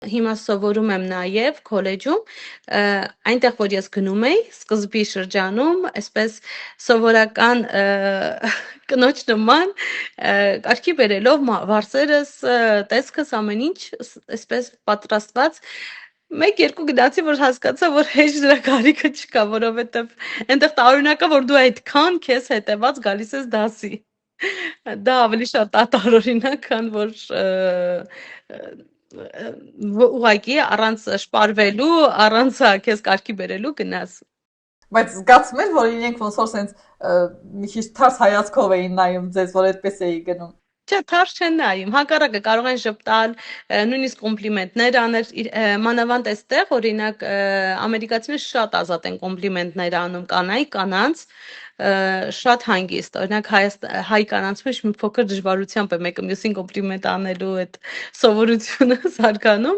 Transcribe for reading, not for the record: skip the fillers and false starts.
Հիմա սովորում եմ նաև քոլեջում, այնտեղ որ ես գնում էի, սկզբի շրջանում, այսպես սովորական կնոջ նման կարգի բերելով վարսերս, տեսքս ամեն ինչ այսպես պատրաստված 1-2 գնացի, որ հասկացա, որ հեչ դրա կարիքը չկա, որովհետև այնտեղ տարօրինակա, որ դու այդքան քեզ հետևած գալիս ես դասի։ Դա ավելի շատ տարօրինակ, քան որ ուղղակի առանց շպարվելու, առանց քեզ կարգի բերելու գնաս։ Բայց զգացում եք, որ իրենք ոնց որ սենց մի քիչ թարս հայացքով էին նայում ձեզ, որ այդպես էի գնում։ Չէ, թարս չեն նայում, հակառակը կարող են ժպտալ, նույնիսկ կոմպլիմենտներ անել, մանավանդ այստեղ, օրինակ, ամերիկացիները շատ ազատ են կոմպլիմենտներ անում կանանց, շատ հանգիստ, օրինակ հայ կանանց մեջ մի փոքր դժվարությամբ է մեկը մյուսին կոմպլիմենտ անելու այդ սովորությունը զարգանում,